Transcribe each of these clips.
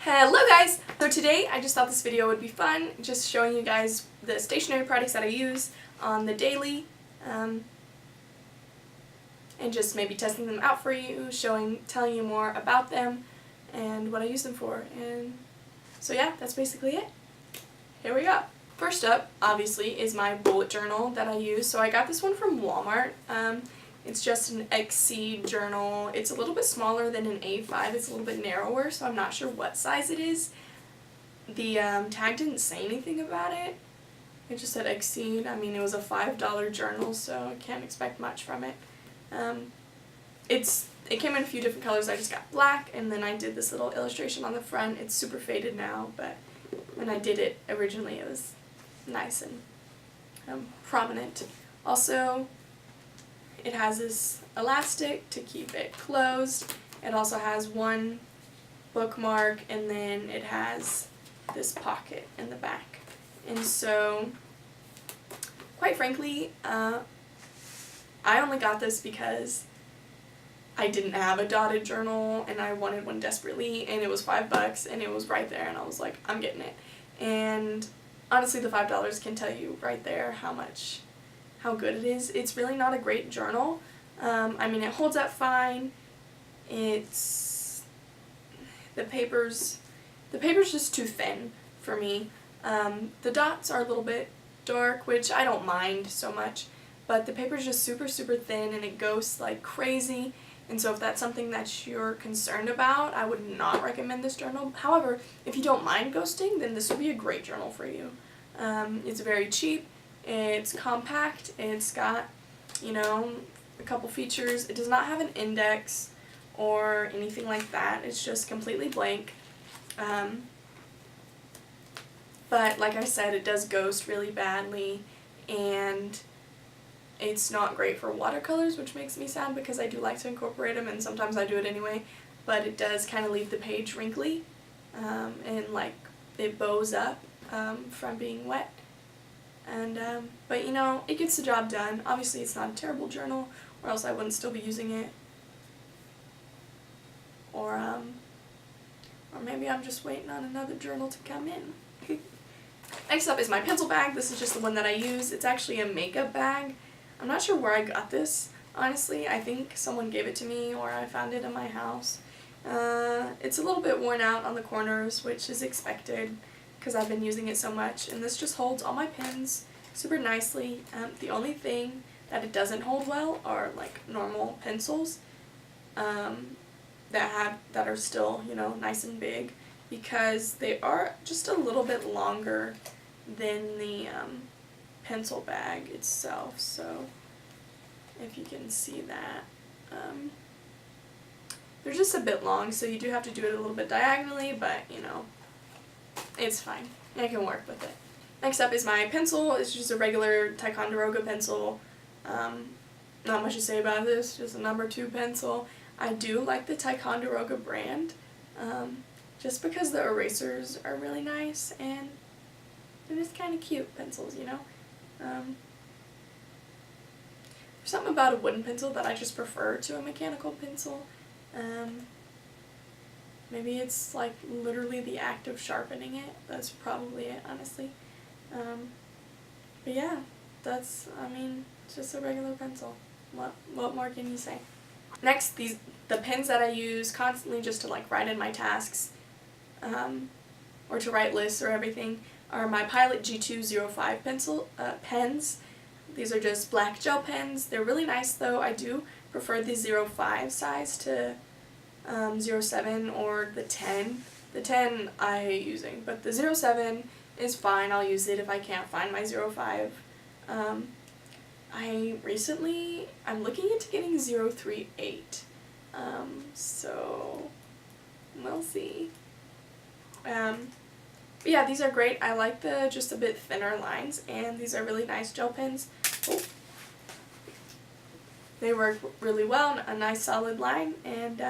Hello guys! So today I just thought this video would be fun, just showing you guys the stationery products that I use on the daily, and just maybe testing them out for you, telling you more about them and what I use them for. And so yeah, that's basically it. Here we go. First up, obviously, is my bullet journal that I use. So I got this one from Walmart. It's just an XC journal. It's a little bit smaller than an A5. It's a little bit narrower, so I'm not sure what size it is. The tag didn't say anything about it. It just said XC. I mean, it was a $5 journal, so I can't expect much from it. It came in a few different colors. I just got black, and then I did this little illustration on the front. It's super faded now, but when I did it originally, it was nice and prominent. Also, it has this elastic to keep it closed. It also has one bookmark, and then it has this pocket in the back. And so, quite frankly, I only got this because I didn't have a dotted journal and I wanted one desperately, and it was $5 and it was right there, and I was like, I'm getting it. And honestly, the $5 can tell you right there how good it is. It's really not a great journal. I mean, it holds up fine. The paper's just too thin for me. The dots are a little bit dark, which I don't mind so much, but the paper's just super, super thin, and it ghosts like crazy. And so if that's something that you're concerned about, I would not recommend this journal. However, if you don't mind ghosting, then this would be a great journal for you. It's very cheap. It's compact. It's got, a couple features. It does not have an index or anything like that. It's just completely blank. But like I said, it does ghost really badly, and it's not great for watercolors, which makes me sad because I do like to incorporate them, and sometimes I do it anyway. But it does kind of leave the page wrinkly, and like it bows up from being wet. And but it gets the job done. Obviously, it's not a terrible journal, or else I wouldn't still be using it. Or maybe I'm just waiting on another journal to come in. Next up is my pencil bag. This is just the one that I use. It's actually a makeup bag. I'm not sure where I got this, honestly. I think someone gave it to me, or I found it in my house. It's a little bit worn out on the corners, which is expected because I've been using it so much. And this just holds all my pens super nicely. The only thing that it doesn't hold well are like normal pencils that are still, nice and big, because they are just a little bit longer than the pencil bag itself. So if you can see that, they're just a bit long, so you do have to do it a little bit diagonally, but it's fine. I can work with it. Next up is my pencil. It's just a regular Ticonderoga pencil. Not much to say about this, just a number 2 pencil. I do like the Ticonderoga brand, just because the erasers are really nice, and they're just kind of cute pencils, There's something about a wooden pencil that I just prefer to a mechanical pencil. Maybe it's like literally the act of sharpening it. That's probably it, honestly. But yeah, it's just a regular pencil. What more can you say? Next, the pens that I use constantly just to like write in my tasks, or to write lists or everything, are my Pilot G205 pens. These are just black gel pens. They're really nice though. I do prefer the 05 size to 07 or the 10. The 10 I hate using, but the 07 is fine. I'll use it if I can't find my 05. I'm looking into getting 038, so we'll see. But yeah, these are great. I like the just a bit thinner lines, and these are really nice gel pens. Oh. They work really well, a nice solid line, and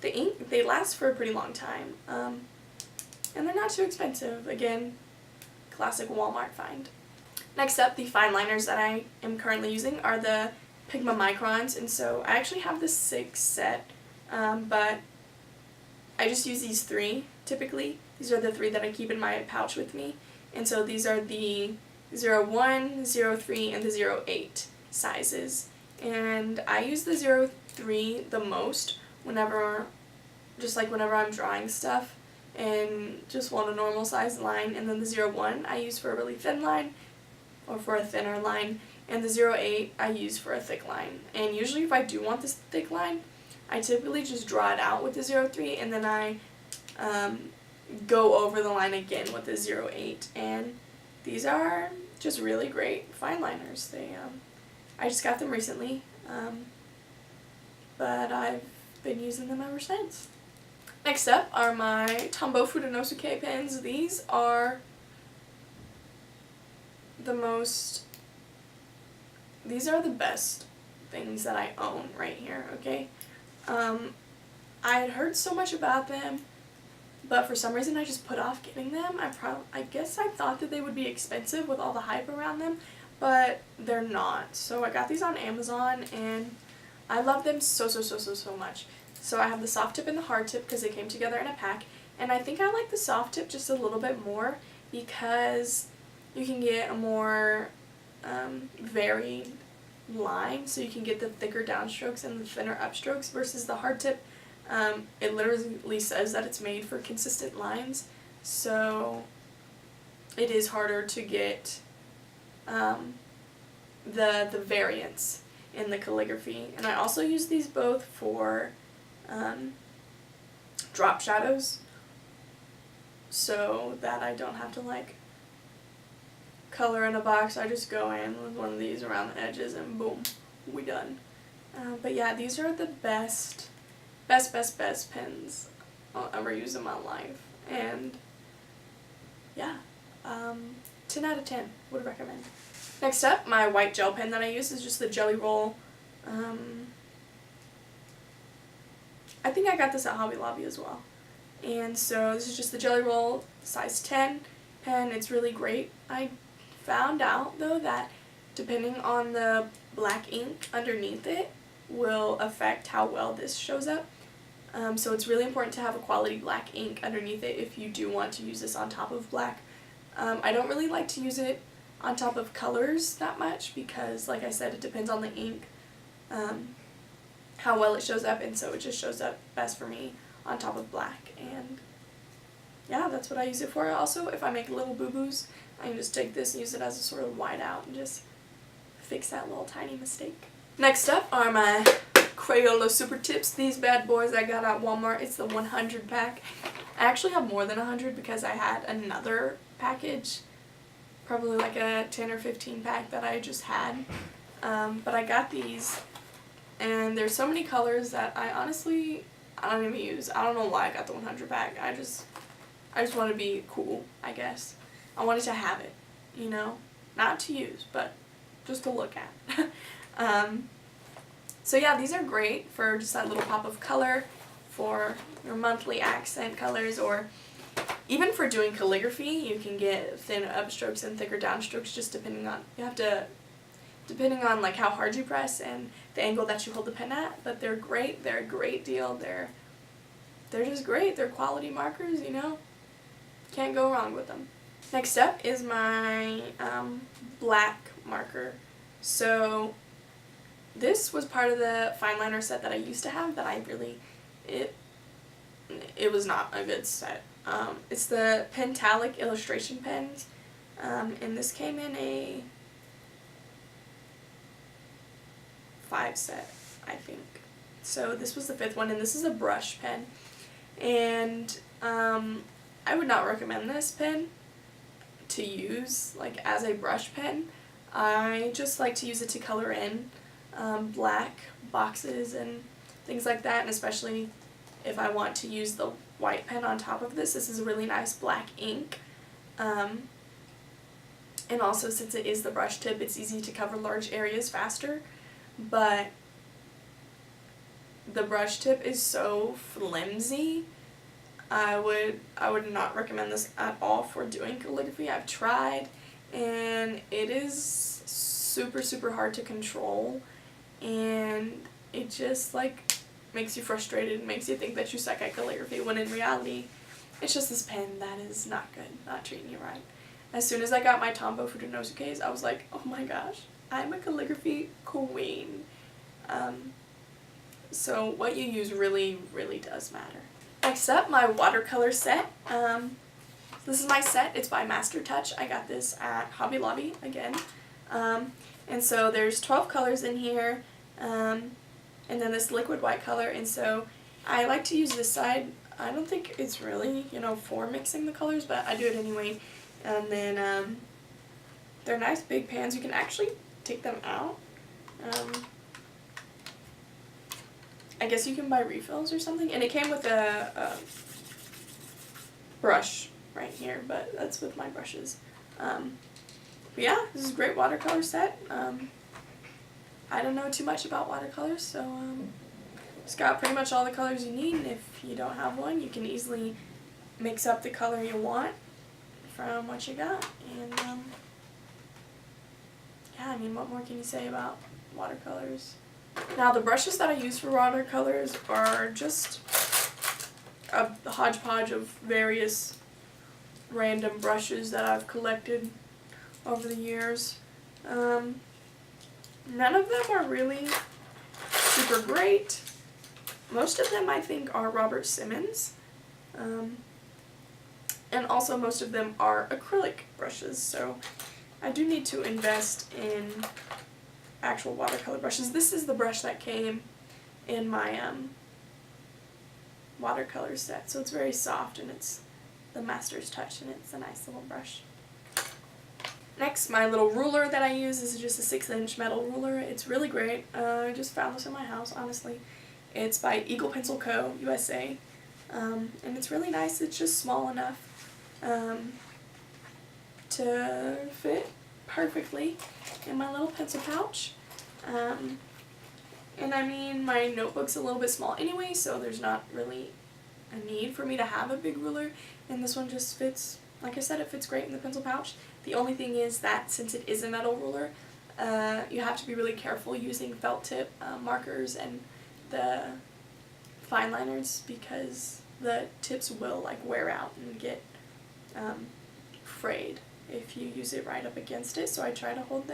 the ink, they last for a pretty long time, and they're not too expensive. Again, classic Walmart find. Next up, the fine liners that I am currently using are the Pigma Microns, and so I actually have the 6 set, but I just use these 3 typically. These are the 3 that I keep in my pouch with me. And so these are the 01, 03, and the 08 sizes. And I use the 03 the most whenever I'm drawing stuff and just want a normal size line. And then the 01 I use for a really thin line or for a thinner line. And the 08 I use for a thick line. And usually if I do want this thick line, I typically just draw it out with the 03 and then I go over the line again with the 08. And these are just really great fine liners. I just got them recently, but I've been using them ever since. Next up are my Tombow Fudenosuke pens. These are the best things that I own right here, okay? I had heard so much about them, but for some reason I just put off getting them. I guess I thought that they would be expensive with all the hype around them, but they're not. So I got these on Amazon and I love them so much. So I have the soft tip and the hard tip because they came together in a pack, and I think I like the soft tip just a little bit more because you can get a more varied line, so you can get the thicker downstrokes and the thinner upstrokes versus the hard tip. It literally says that it's made for consistent lines, so it is harder to get the variance in the calligraphy. And I also use these both for drop shadows, so that I don't have to like color in a box. I just go in with one of these around the edges and boom, we done. But yeah, these are the best pens I'll ever use in my life, and yeah, 10 out of 10 would recommend. Next up, my white gel pen that I use is just the Jelly Roll. I think I got this at Hobby Lobby as well. And so this is just the Jelly Roll size 10 pen. It's really great. I found out though that depending on the black ink underneath it will affect how well this shows up. So it's really important to have a quality black ink underneath it if you do want to use this on top of black. I don't really like to use it on top of colors that much because, like I said, it depends on the ink, how well it shows up, and so it just shows up best for me on top of black. And yeah, that's what I use it for. Also, if I make little boo-boos, I can just take this and use it as a sort of whiteout and just fix that little tiny mistake. Next up are my Crayola Supertips. These bad boys I got at Walmart. It's the 100 pack. I actually have more than 100 because I had another package, probably like a 10 or 15 pack that I just had. But I got these, and there's so many colors that I don't even use. I don't know why I got the 100 pack. I just want to be cool, I guess. I wanted to have it, you know, not to use, but just to look at. So yeah, these are great for just that little pop of color, for your monthly accent colors, or even for doing calligraphy. You can get thin upstrokes and thicker downstrokes just depending on like how hard you press and the angle that you hold the pen at. But they're great. They're a great deal. They're just great. They're quality markers, you know. Can't go wrong with them. Next up is my black marker. So this was part of the fine liner set that I used to have that it was not a good set. It's the Pentalic illustration pens, and this came in a 5 set, I think. So this was the 5th one, and this is a brush pen. And I would not recommend this pen to use like as a brush pen. I just like to use it to color in black boxes and things like that, and especially if I want to use the white pen on top of this. This is a really nice black ink, and also since it is the brush tip, it's easy to cover large areas faster, but the brush tip is so flimsy. I would not recommend this at all for doing calligraphy. I've tried, and it is super hard to control, and it just like makes you frustrated and makes you think that you suck at calligraphy, when in reality, it's just this pen that is not good, not treating you right. As soon as I got my Tombow Fudenosu case, I was like, oh my gosh, I'm a calligraphy queen. So what you use really, really does matter. Next up, my watercolor set. This is my set. It's by Master Touch. I got this at Hobby Lobby again. And so there's 12 colors in here, and then this liquid white color. And so I like to use this side. I don't think it's really, for mixing the colors, but I do it anyway. And then they're nice big pans. You can actually take them out. I guess you can buy refills or something. And it came with a brush right here, but that's with my brushes. But yeah, this is a great watercolor set. I don't know too much about watercolors, so it's got pretty much all the colors you need. And if you don't have one, you can easily mix up the color you want from what you got. And yeah, I mean, what more can you say about watercolors? Now, the brushes that I use for watercolors are just a hodgepodge of various random brushes that I've collected over the years. None of them are really super great. Most of them, I think, are Robert Simmons. And also most of them are acrylic brushes, so I do need to invest in actual watercolor brushes. This is the brush that came in my watercolor set, so it's very soft, and it's the Master's Touch, and it's a nice little brush. Next, my little ruler that I use is just a 6-inch metal ruler. It's really great. I just found this in my house, honestly. It's by Eagle Pencil Co. USA, and it's really nice. It's just small enough to fit perfectly in my little pencil pouch. And I mean, my notebook's a little bit small anyway, so there's not really a need for me to have a big ruler, and this one just fits, like I said, it fits great in the pencil pouch. The only thing is that since it is a metal ruler, you have to be really careful using felt tip markers and the fine liners, because the tips will wear out and get frayed if you use it right up against it. So I try to hold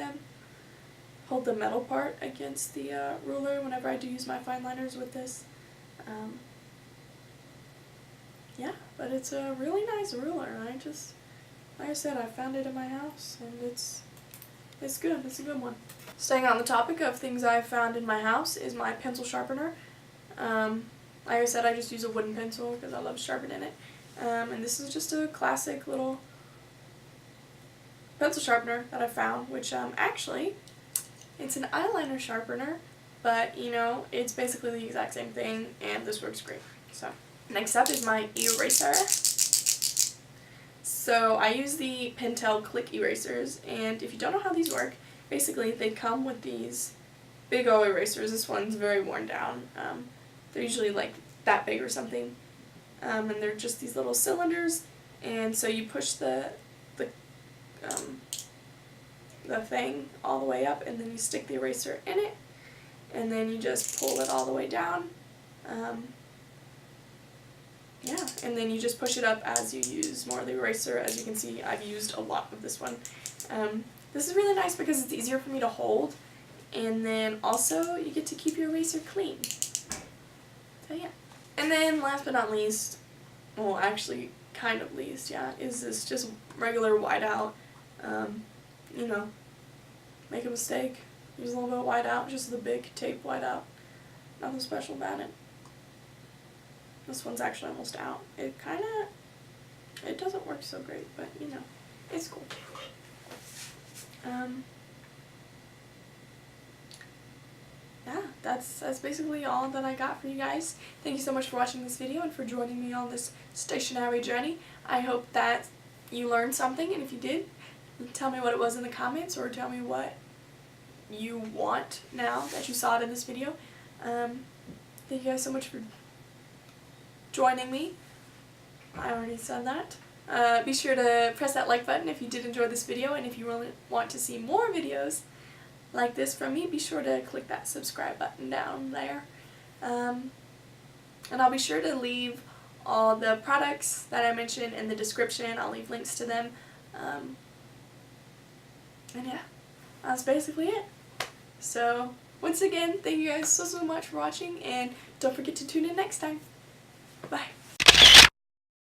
the metal part against the ruler whenever I do use my fine liners with this. Yeah, but it's a really nice ruler. Like I said, I found it in my house, and it's good. It's a good one. Staying on the topic of things I've found in my house is my pencil sharpener. Like I said, I just use a wooden pencil because I love sharpening it. And this is just a classic little pencil sharpener that I found, which actually, it's an eyeliner sharpener, but it's basically the exact same thing, and this works great. So next up is my eraser. So I use the Pentel Click erasers, and if you don't know how these work, basically they come with these big O erasers. This one's very worn down. They're usually that big or something, and they're just these little cylinders, and so you push the thing all the way up, and then you stick the eraser in it, and then you just pull it all the way down. Yeah, and then you just push it up as you use more of the eraser. As you can see, I've used a lot of this one. This is really nice because it's easier for me to hold, and then also you get to keep your eraser clean. So yeah. And then last but not least, well actually kind of least, yeah, is this just regular whiteout. Make a mistake, use a little bit of whiteout, just the big tape whiteout. Nothing special about it. This one's actually almost out. It doesn't work so great, but it's cool. Yeah, that's basically all that I got for you guys. Thank you so much for watching this video and for joining me on this stationery journey. I hope that you learned something, and if you did, tell me what it was in the comments, or tell me what you want now that you saw it in this video. Thank you guys so much for joining me. I already said that. Be sure to press that like button if you did enjoy this video, and if you really want to see more videos like this from me, be sure to click that subscribe button down there. And I'll be sure to leave all the products that I mentioned in the description. I'll leave links to them. And yeah, that's basically it. So once again, thank you guys so much for watching, and don't forget to tune in next time. Bye.